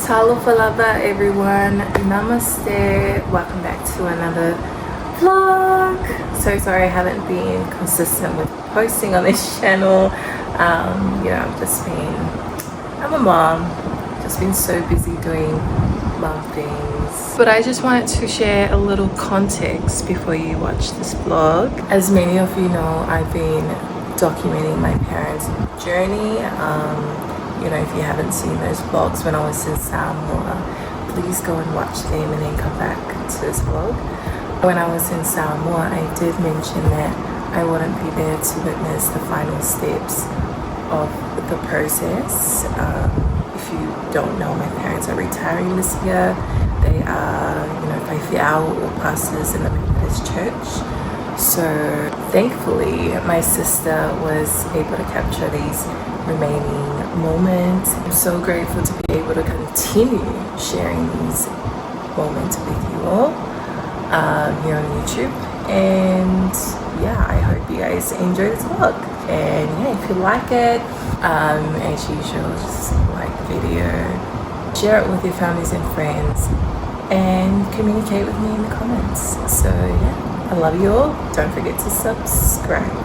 Talofa everyone, namaste, welcome back to another vlog. So sorry I haven't been consistent with posting on this channel. I'm a mom, just been so busy doing mom things. But I just wanted to share a little context before you watch this vlog. As many of you know, I've been documenting my parents' journey. If you haven't seen those vlogs when I was in Samoa, please go and watch them and then come back to this vlog. When I was in Samoa, I did mention that I wouldn't be there to witness the final steps of the process. If you don't know, my parents are retiring this year. They are, FOGA'A or pastors in the Methodist Church. So thankfully, my sister was able to capture these remaining moments. I'm so grateful to be able to continue sharing these moments with you all here on YouTube. And yeah, I hope you guys enjoy this vlog. And yeah, if you like it, as usual, just like the video, share it with your families and friends, and communicate with me in the comments. So yeah, I love you all. Don't forget to subscribe.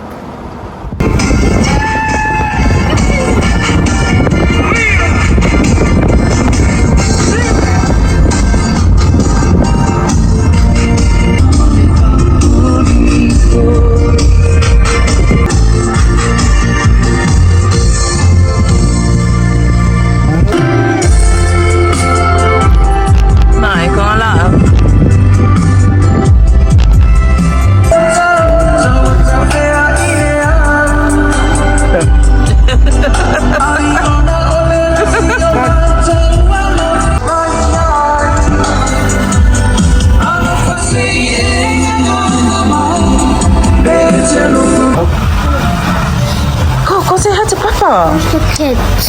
Where's the kids?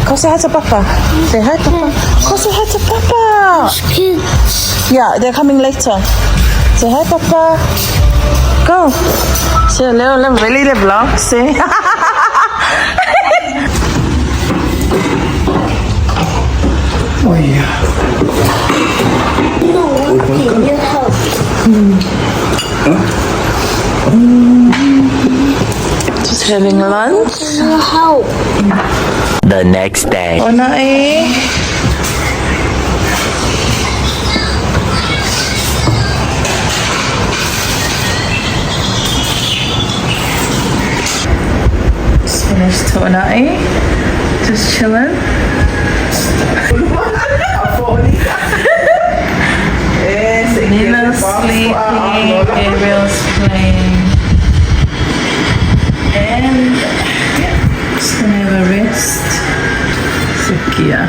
Go say hi to Papa. Say hi to Papa. Go say hi to Papa. Kids. Yeah, they're coming later. Say hi, Papa. Go. Say hello, really the vlog. Say. Oh yeah. No, can you help? Just having lunch. Can you help? The next day. Oh, nae. Just finished tonai. Just chilling. Nila's sleeping, Gabriel's playing. And yeah, just gonna have a rest. Sukia.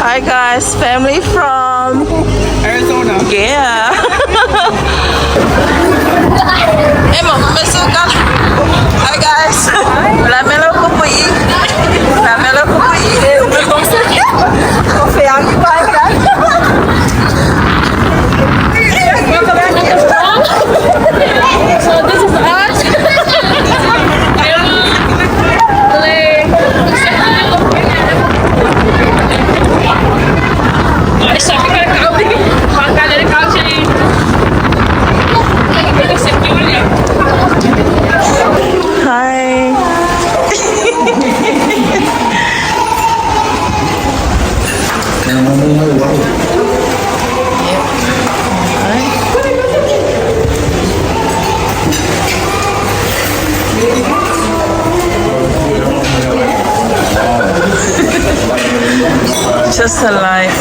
Hi guys, family from Arizona. Yeah. Hi guys. La melo kupui. La melo kupui. Kofi aki pakai. So this is us. Just a life.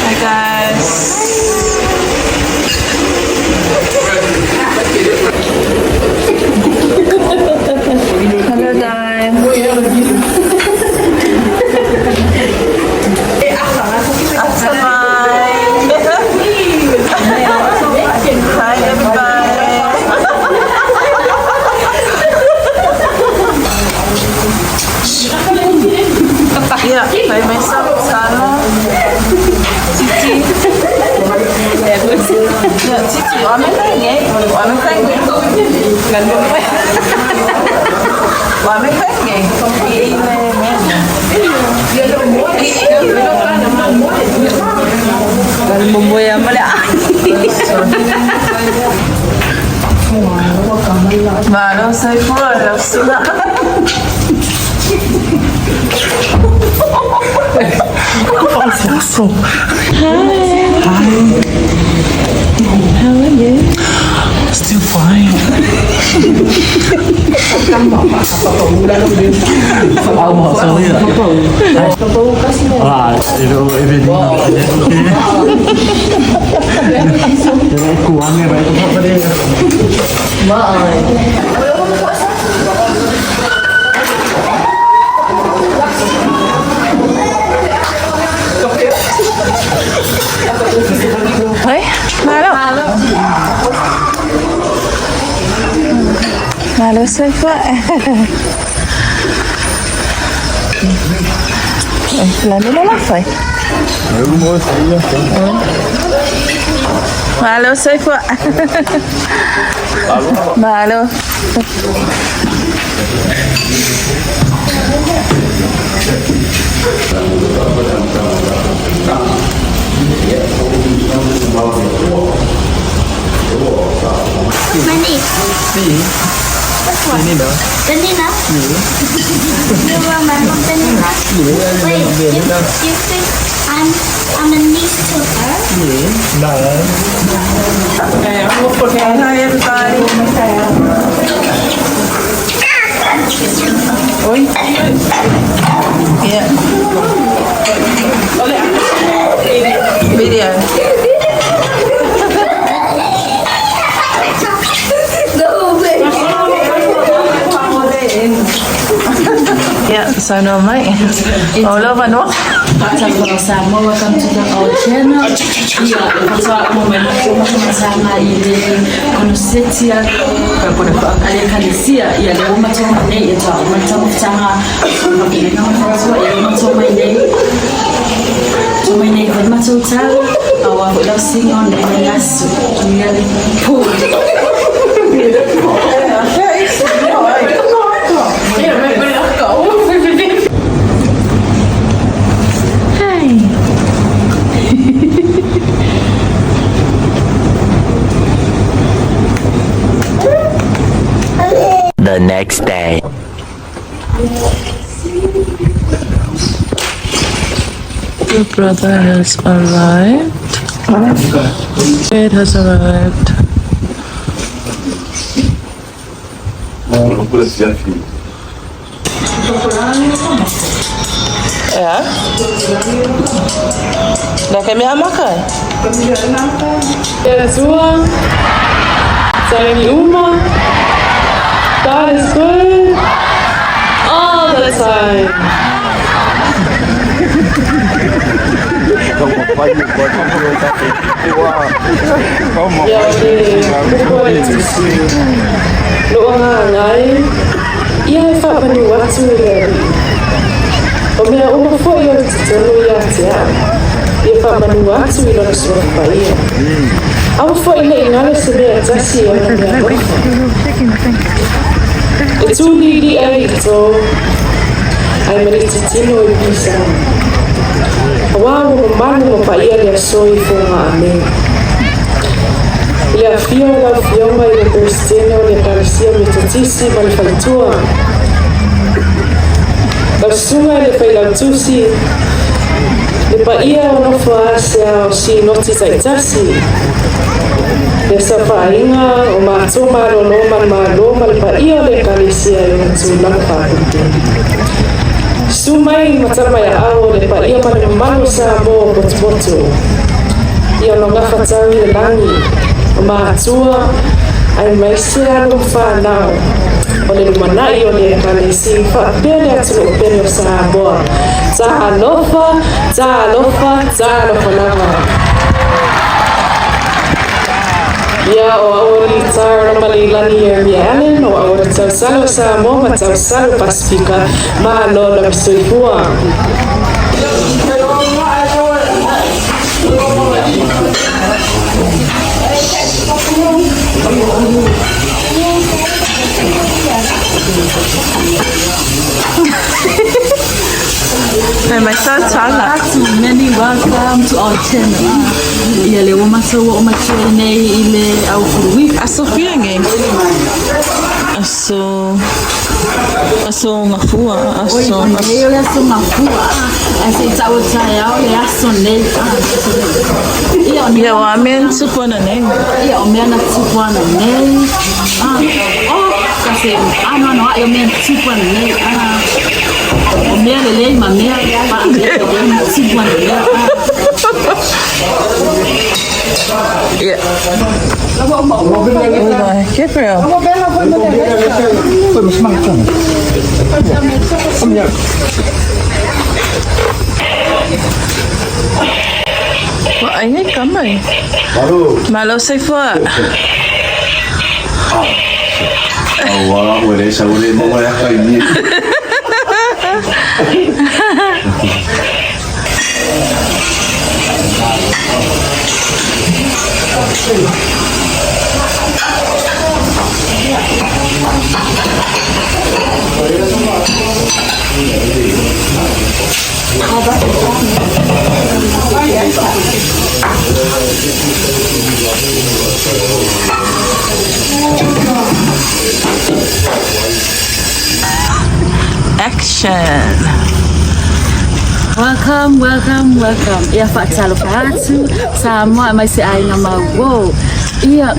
Hi guys. Hello guys. Hi everybody. Yeah, by myself, Sana, Titi. Yeah, Titi, wanna thank you? Wanna thank you? Wanna thank you? Malo soy fuera, sudah. Hi. How are you? Still fine. Hey, malo. Malo soy fuera. La mila la fai. Malo soy fuera. Malo. Mani. Vanilla? You remember vanilla? Wait, you think I'm a niece to her? Hi everybody. Oi. Yeah. Video. Yeah, so no mate. All over no. Samoa, welcome to our channel. Kwa moment sana ile konsetia kwa kanisia ya leo matoma ne yetu matoma tanga na mwanzo ya matoma ile toma ile kwa matota au la sinyo na yasu ya pool. The next day. Your brother has arrived. It has arrived. Yeah. Dah kami makan. Ja, so. Samoan UMU. God is good all the time. It's only the end, so I'm ready to tell you. Wow, mano pa ia le soi FOGA'A me. Ia fionga i le Kristino le Karasia Methodist ma le faitua. Basunga le failautusi le pa ia o nofa asea o si noti taitasi. Le safainga o matoma lo loma le pa ia le Karasia le tūlanga whakute. Sumai matama ya ao le pa ia manu manu sa mo botoboto. Ia no ngawhatau le langi o maatua ai maisea no whanau. O le manai o le kanesi whapele atu o pere o Samoa. Talofa lava. Ia o aori tara malilani e Allen o aori tau salo Samoa ma tau salo Pasifika ma lo na pisoifua. My son Chala. Many welcome to our channel. Ia le o maso o macho nei ile au furu. A Sofia nge. Aso ngafua. Leo le aso ngafua. Ase tau taya o le aso nei. Ia wa men supona nei. Ia o mea na tupana nei. Kasi ano yo men tupana nei. O mea le lei ma mea pa mea le tupana nei. Yeah. Gabriel. Wah, ini kamai. Malu sefa. Wala boleh sahure mo ya kaini. Action. Welcome. Ia fa Talofa Samoa mai se ai na mau. Ia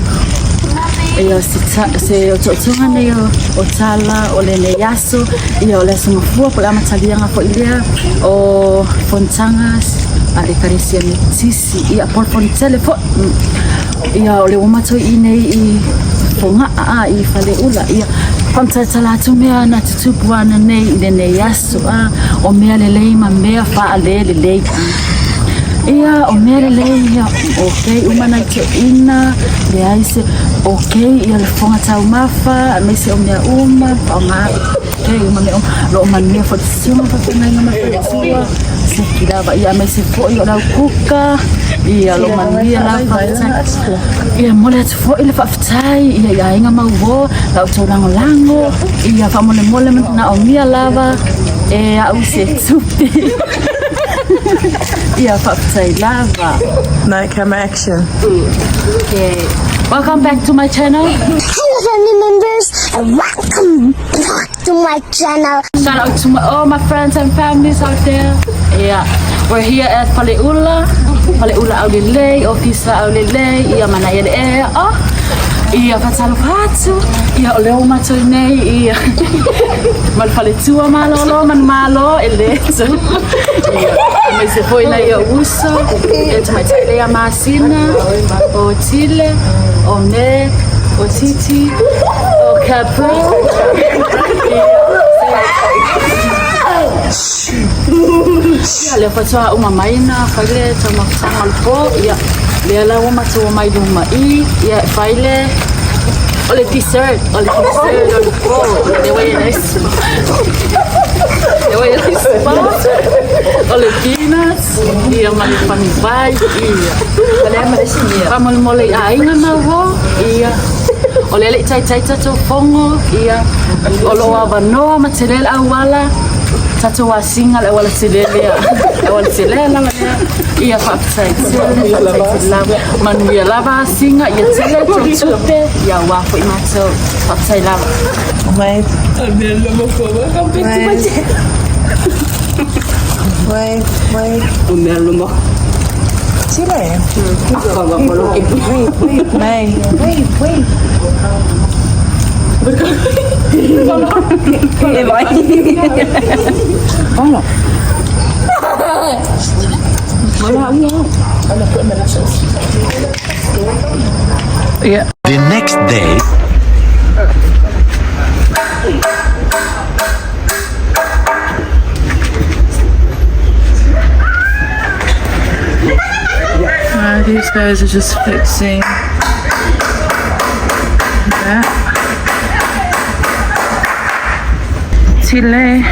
se ototonga nei o tala o le yaso ia o le sumafua po la matalianga po ilia o fontangas a le karesia ni tisi ia por telefon ia o le umato i nei i FOGA'A i fale ula ia pamtatala tu mea na tutupuana nei i le yaso o mea le lei ma mea fa ale le lei ia o mea le lei okay umana te ina le aise okay ia le fonga tau mafa me se o mea uma o ma okay uma me lo mania fa tsima fa pena na mafa se kirava ia me se fo ia la kuka ia lo mania la fa ia mole te fo ile fa ftai ia inga mau la utonga lango ia fa mole na o mia lava e au se tupi ia fa ftai lava No camera action. okay. Welcome back to my channel. Hello family members and welcome back to my channel. Shout out to all my friends and families out there. Yeah, we're here at Paleula Aulile, Officer Aulile, ia mana ia le ia fatalofatu, ia o leo matoi nei, ia mal faletua malo eleto. Mas se foi na ia uso, et mai tele a masina, o tile, o ne, o titi, o capro. Le fatua uma maina, fale tama tama po, ia le la uma tu mai duma ia file. Ole dessert, ole po, le way nice. Le way nice. Ole peanuts, ia mai pani vai, ia. Kale ma sinia. Vamos mole ainga na ho, ia. Ole le tai tato fongo, ia. Olo avano matelela awala. Tato wa singa le wala silelia. Le wala silela ia fa sai. Lava manuia lava singa ia tele tupe ia wa fo imato fa sai lava. Wait. Wait. Umelo Chile. May. Wait. The next day. These guys are just fixing that. Chile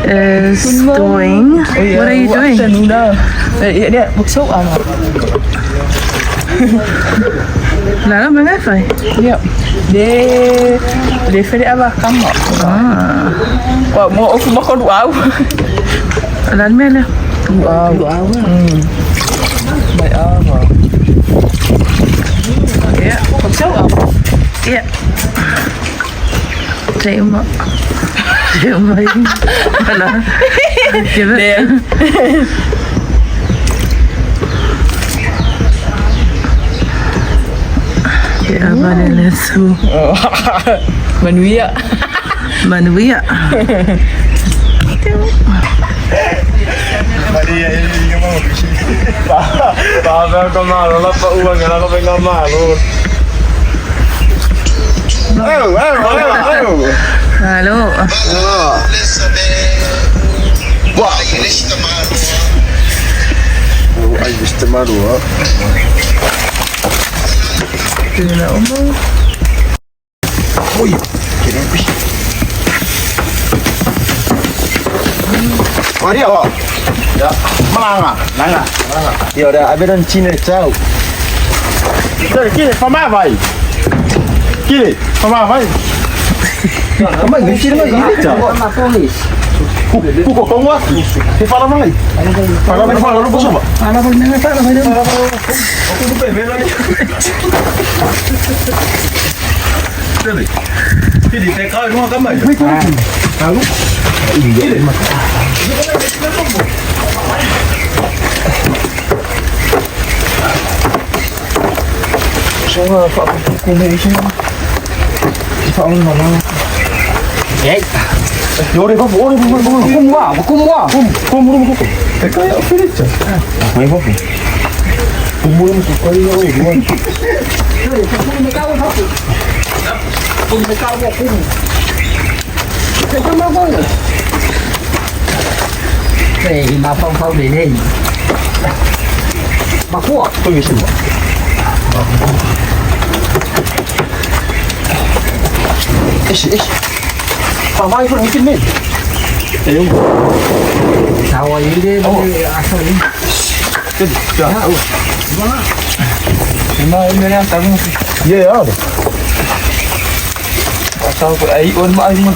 is doing. What are you doing? Dia busuk ama. Lala mana fai? Dia fede apa kamu? Kau mau aku makan wow. Lala mana? Wow. Baik apa? Yeah. Busuk ama. Yeah. Terima. Terima. Mana? Kita. Ya, mana lesu? Manuia. Manuia. Maria, ini mau bisi. Baba kau malu lah, Pak Uang kan aku pengen malu. Ayo. Halo. Wah. Ay, gusto malu. Tuna umu. Uy, kira bisi. Maria, Pak. Ya, melanga. Ya udah, aberan Cina jauh. Kiri, pama vai. Kiri, pama vai. Pama ni kiri mai ini jauh. Sama polis. Pukul kau wah. Fala mai. Fala lu bosan, Pak. Fala boleh fala boleh. Aku tu bebel lagi. Kiri. Kiri, tekau rumah kamai. Lalu. Kiri. Saya Pak Komisi. Pak mana? Eh. Yo, Pak, kumwa. Tekau ya finish. Mai Pak. Kumwa tu kali ya, oi. Về mà phong để đây. Mà cua. Tôi nghĩ xem. Ish. Pamai pun mungkin ni. Ayo. Sao ấy đi asal ini. Ya. Mana? Ini yang tahu. Ya, ya. Asal ai on ma ai ma.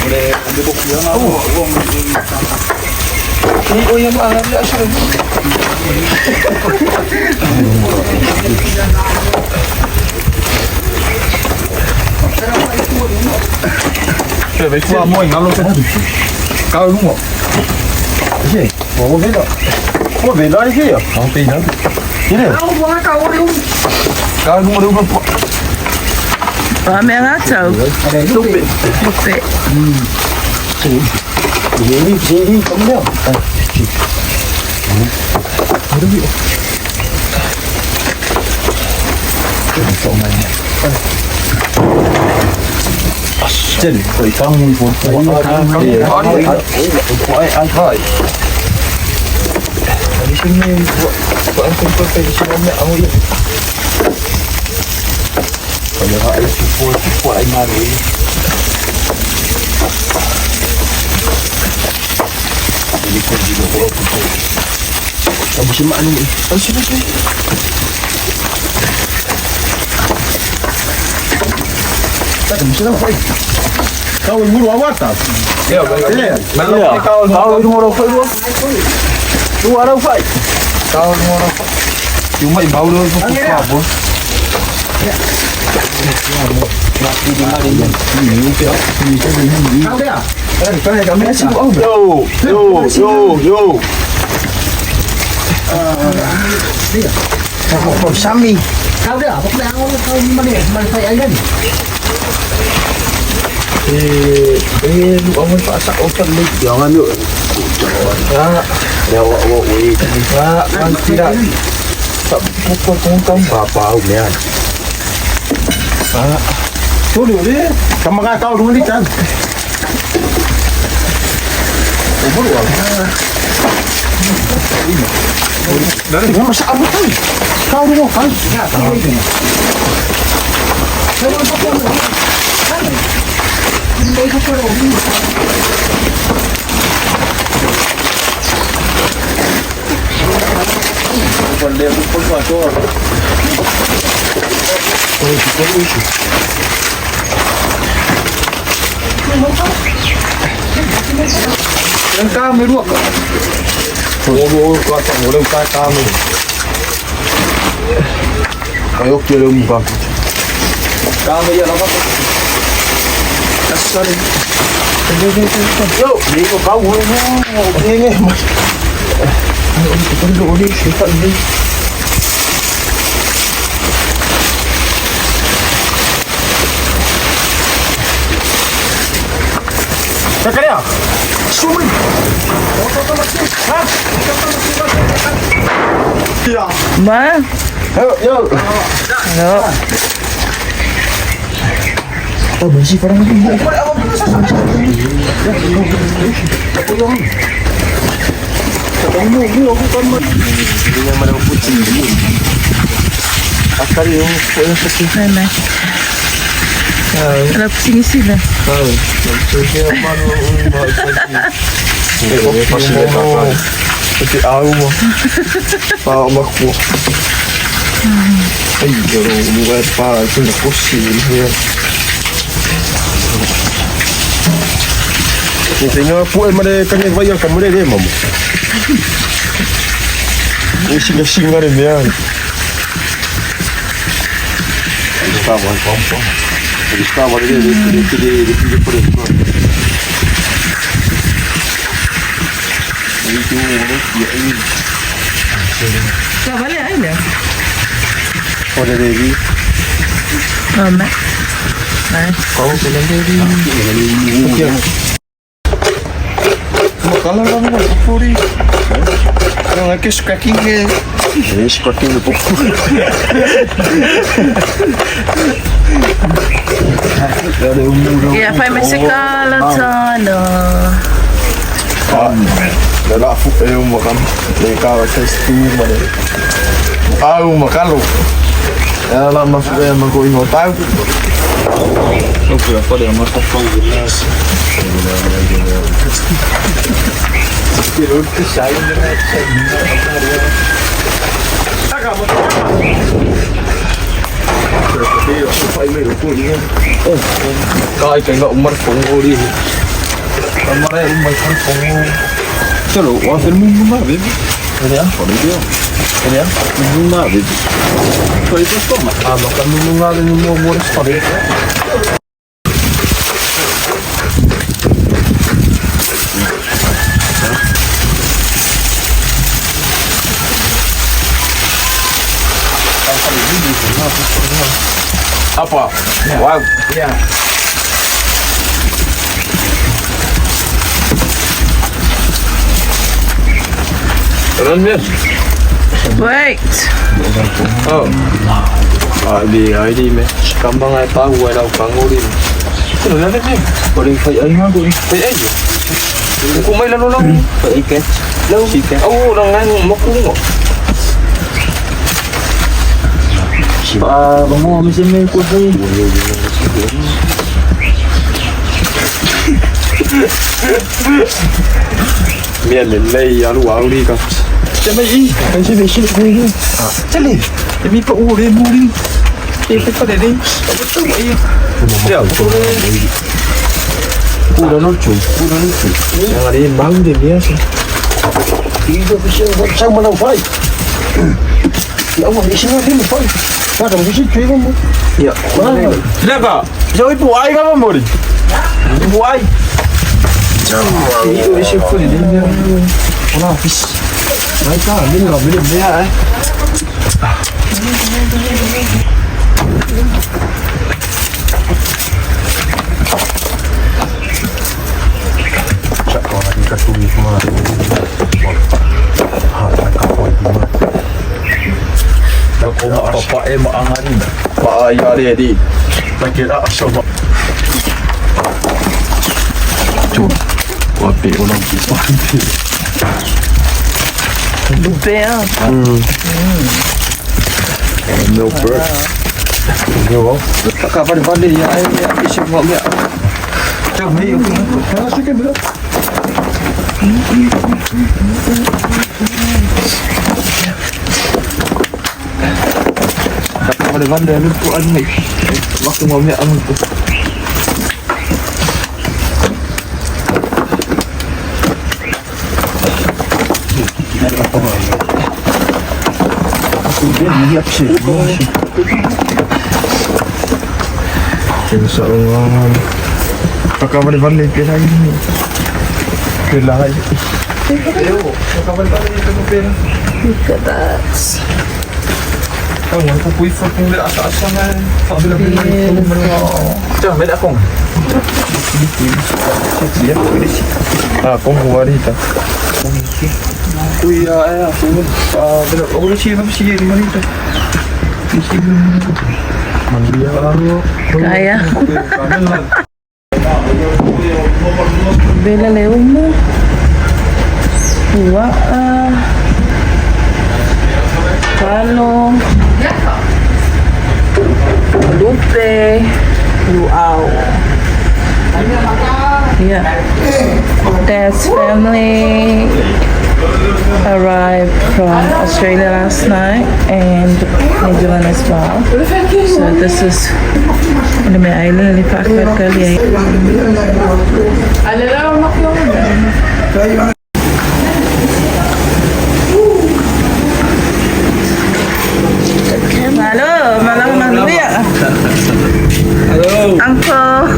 Boleh ambil buku yang aku. Ini oh yang alam ya asal. Baik, gua mau ngalo tu. Kau lu mau? Okey, mau bela. Mau bela lagi ya? Mau bela. Ini. Kau ni. Kau lu mau apa? Kami ngacau. Lupa. Sini, kamu dia. Ada dia. Jadi, kamu pun kau mulu awak tak? Ya, betul. Kau mulu apa tu? Tu ada apa? Kau mulu apa? Cuma bau tu apa? Kau dia? Kami sibuk. Yo. Dia. Kau sami. Kau dia? Apa kau mana saya kan? Lu amun pasak open ni. Jangan yuk. Jangan. Lewat wei. Tak, tidak. Tak pukul tongkang apa umian. Tu dia. Kamu kan kau dulu ni kan. Umur wala. Dari mana masak apa tu? Kau dulu kan. Pandai pun macam. Yang kami dua. Kau kata boleh kata kami. Ayo kira muka. Kami ya apa? Kasar. Yo, ni ko kau ni. Ni. Kita dulu ni sifat ni. Kakak Sumri. Ya. Ma. Yo. No. Oh, masih parang ni. Yang mana putih ni. Akal yung putih. Mana? Ada pusing isi lah. Saya malu pasti pasti awak pak makku ayo buat pak itu pusing ya tengok apa mana kena bayar kamu dia mamu pusing ada ni ya kawan kompon estava ali de por isso itu ini Tak balik air dah. pada devi Mak. kau bilang devi okey kalau kamu puri yang aku suka king suka king pokok Ya, fai mesekala sana. Dah lah aku makan mereka testi mana aku makan lo ya lah masuk yang aku ingat tahu apa dia makan kau jelas kira tu saya nak coi cái ngậu mất phóng ô đi mà đây ông mày con phóng ô cho đủ quá phải mung mà biết cái đấy có đấy chưa cái đấy mung mà biết coi cái tốt mà mà cái mung mà cái mung có đấy apa? Wow. Ya. Run Wait. Oh. Đi mẹ. Kambang ai tahu ai lau kangu đi. Itu dah ni. Boleh phải ai mah boleh. Phải ai je. Aku mai lalu Phải ikan. Lalu ikan. Oh, orang lain mau kungo. Bangun mesin main kuat ni. Mian lelai alu alu kan. Macam ni, kan sini ni. Macam ni. Demi kau urus muli. Kita pada ni. Betul tak ya? Ya, betul. Udah lucu. Yang ada yang bang dia biasa. Tiga besar macam mana fai? Ya Allah, di sini ni fai. Macam mesti cuy kamu. Ya. Kenapa? Jauh ibu ai kamu mori. Ibu ai. Jauh. Itu isi full dia. Mana habis. Baik ah, ni enggak boleh dia Cak kau lagi kat tumi semua. Aku nak papa mak angani. Pak ayah dia di. Lagi nak sama. Cuk. Wapi ulang kisah ni. Bea. No bird. Go. Kapan ya isi buat dia. Cak ni. Kalau sikit ber. Kapan pandai lu tu ni. Waktu mau dia amun tu. Aku dia Siap sih. Bisa orang. Pakai balik ke lagi ni. Kelah lagi. Pakai balik ke mobil. Look at that. Oh, aku pui fucking lihat asal-asal kan. Tak bila beli. Jangan beli aku. Dia boleh sih. Kau buat ni tak? Ui, aku bila boleh sih apa sih ni mana tu? Mandi aku. Kaya. Bela leumu. FOGA'A. Talofa. Lupe. Luau. Yeah. Dad's family arrived from Australia last night and New Zealand as well. So this is one of my island in Pakistan. Halo, malam dulu ya. Halo. Uncle.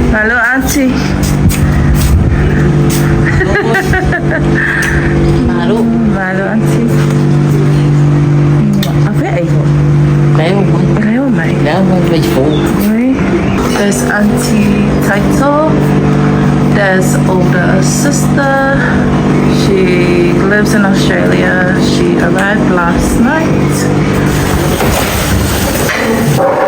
Halo Auntie. Malu. Malu Auntie. Apa itu? Leo mai. There's Auntie Taito. There's older sister. She lives in Australia. She arrived last night. Nice.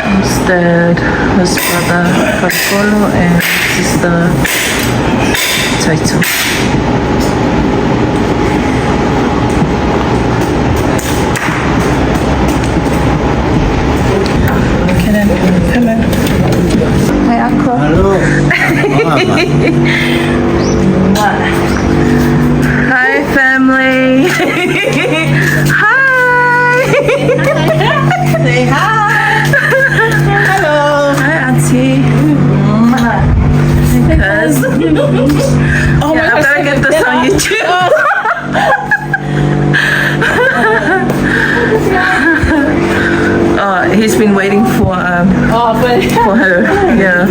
Instead, his brother Pascolo and sister Taito. Come on. Hi, Uncle. Hello. Hi, family. Hi. Say hi. Hello. Hi, Auntie. Because oh yeah, I'm gonna get this on YouTube. He's been waiting for her. Yeah.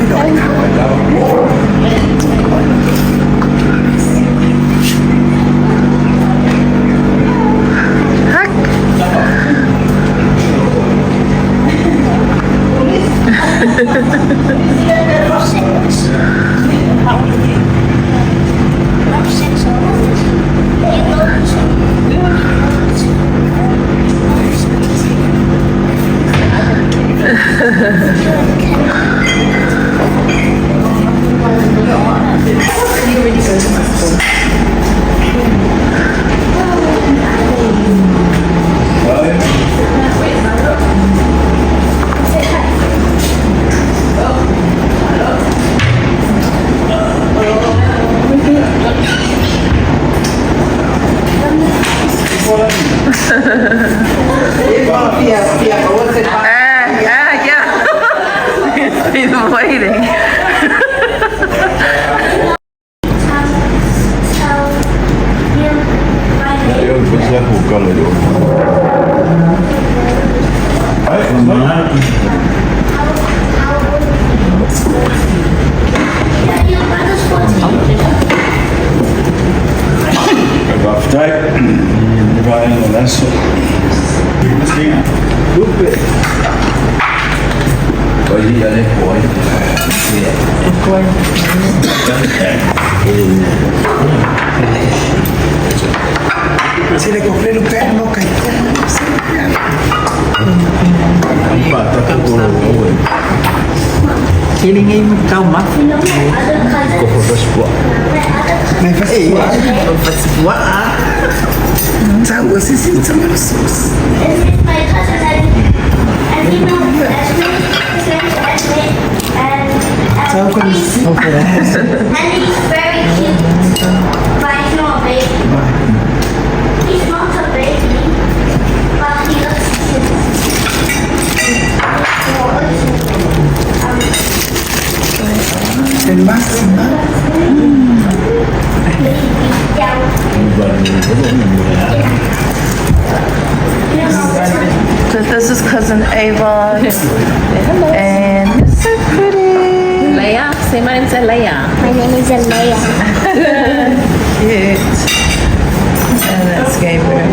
He's been waiting. Sila ko pero mo kay Bata ko ko. Kilingay mo tao ma. Ko fotos po. May fasi. Fasi po ah. Tahu sisi sama sus. And he's very cute. But he's not a baby. He's not a baby. But he looks cute. So this is cousin Avon. And it's so pretty. Leia. Say my name's Leia. My name is Alea. Cute. And that's Gabriel.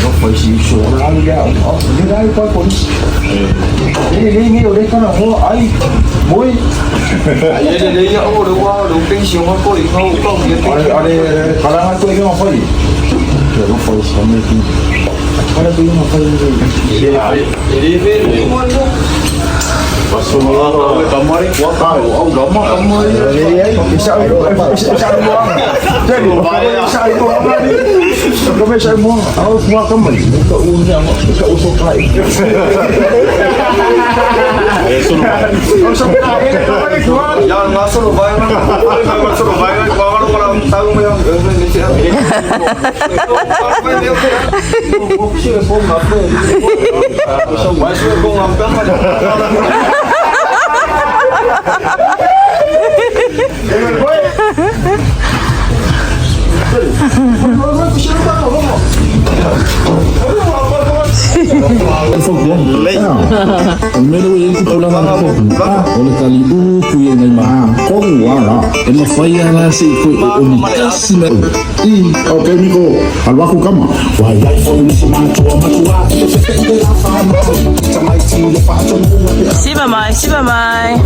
Nó phải xịn sụn ra đi ra đi ra coi con đi nhiều đấy con nào mua ấy muối đi nhậu được qua đủ kinh siêu hoa coi không có gì ở đây khả năng ăn tôi cái mà phải rồi nó phải sống được có đây mà phải đi về Masuk kamar kuat tahu, lama kamar. Bisa itu, bisa buang. Jadi bisa itu apa ni? Kalau bisa buang, aku buang kamar. Untuk unya, untuk usuk lagi. Jangan masuk bayang. Masuk bayang. Kalau orang tahu yang ini. Masuk apa? Primeiro ele que pula na fogo. Olha tá ali o cuia na imagem. Como lá, ele foi lá se foi o máximo. E o técnico algo com cama. Vai vai foi nesse mato, matua. Siba mai, siba mai.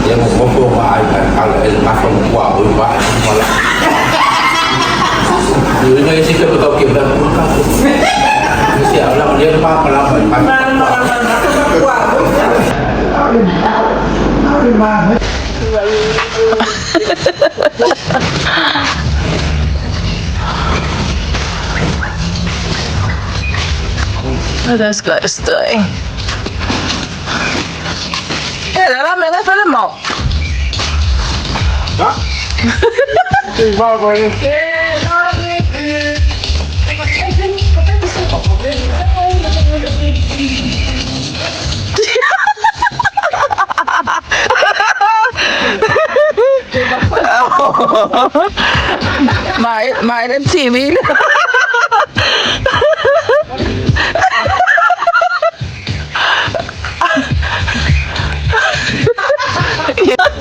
Dia mengumpul baik kalau masuk kuah baik malah. Dulu ni sih kita tahu kita bukan. Mesti orang dia apa malah Oh, those guys doing. Yeah, they're not making for the mop. My TV. Yuk.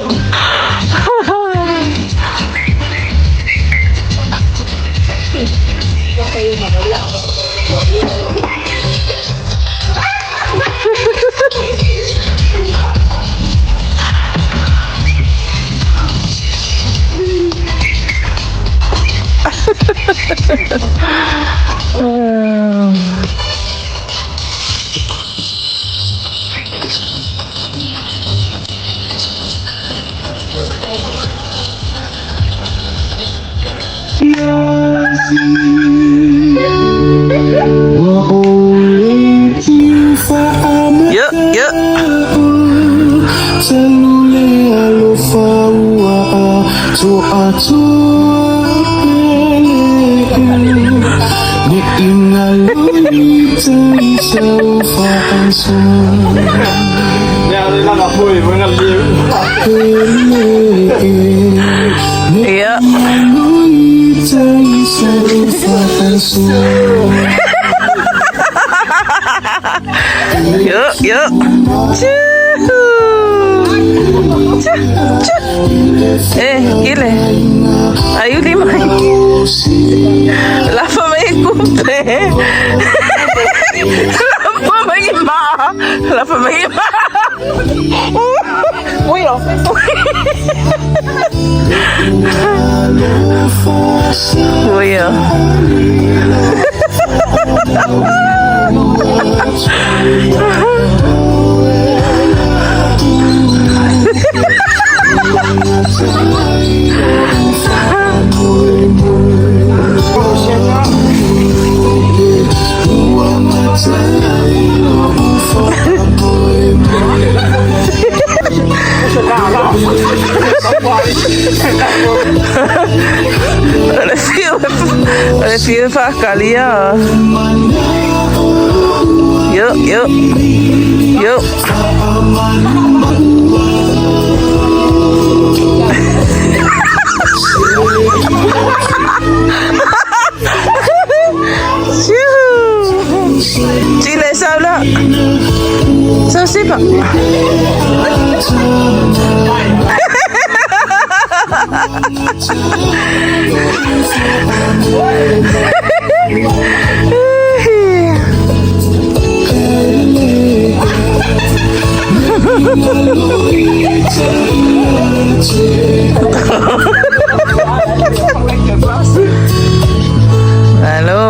Iya. Yuk. Cuhu. Gile. Ayudi mai. Lafa mai kumpe. Lafa mai ma. Uyo. Uyo. Oleh view pak kali ya. Yuk, yuk, yuk. Chile sao đó? Sao ship ạ? Hello.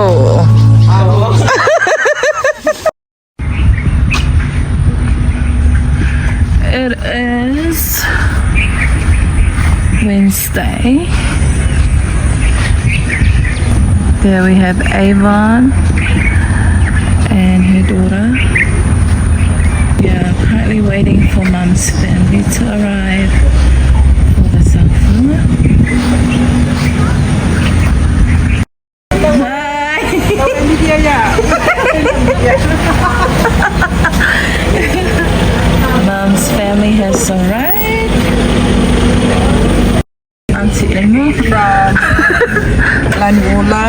It is Wednesday. There we have Avon and her daughter. We are currently waiting for Mum's family to arrive for the Saofaga. Hi! Mum's family has arrived. Auntie Emma from Laniola.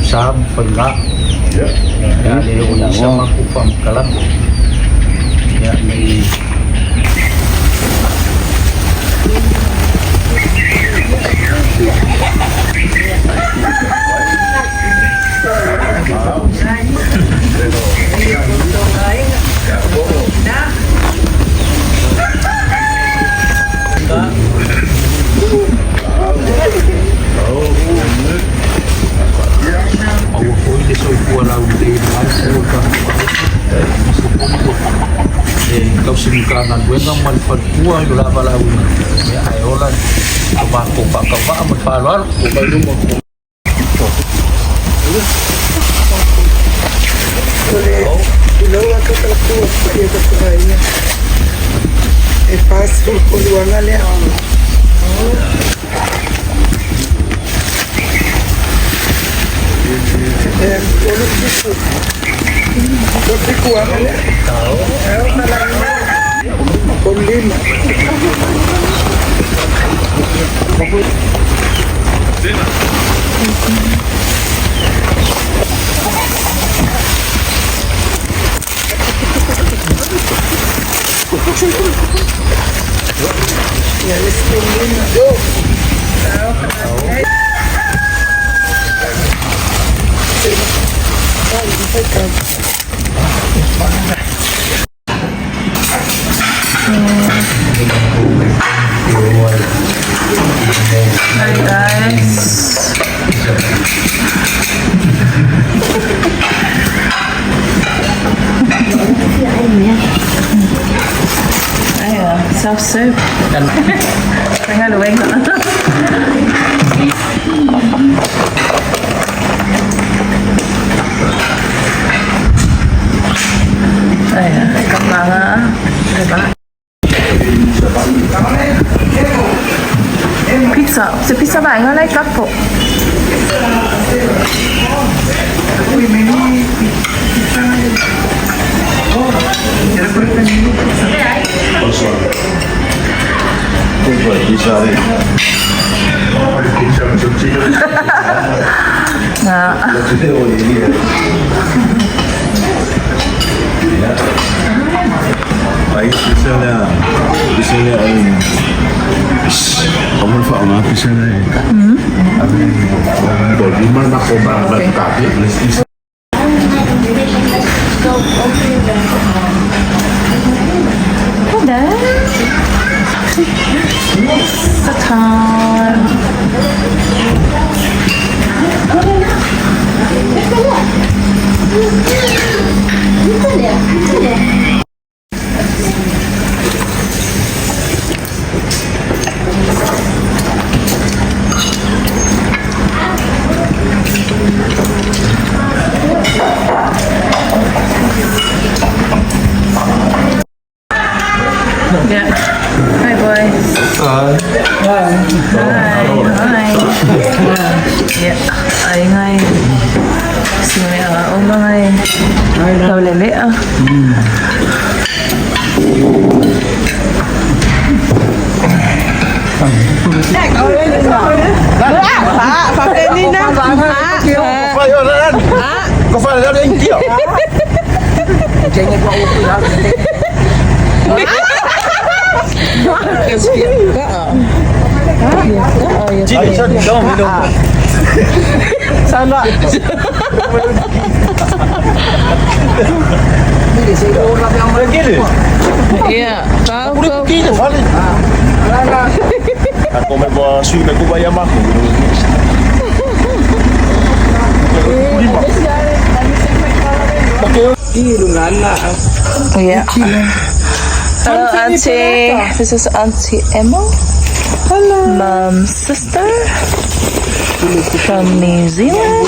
Saofaga. Ya, leo sama kupam kalam. Ya, may kau simkanan wengang manfaat kuah dola balaun ya ayolan apa ko pa ka ba manfaat ko ba É fácil quando o ana é eu fico ana com lima. Hi guys. Ayo, self soup. Tengah luweng. Ayo, kemana? Pizza, se pizza ba nga like kapo. Nah. Aí bisa lihat ini. Kamu lupa apa bisa lihat? Di mana kau berangkat kaki? Udah. Setan. Yeah. Hi, boy. Hi. Yeah. Ay, ngay. Sini mga ngay. Daw lele ah. Pakai ni na. Kau faham dah yang dia. Jangan buat waktu lah. Cik, jom minum. Sana. Ini saya orang yang Gini. Yeah. Kau Gini balik. Aku mau bawa suami aku bayar aku. Yeah. Hello, Auntie. This is Auntie Emma. Hello. Mom's sister from New Zealand.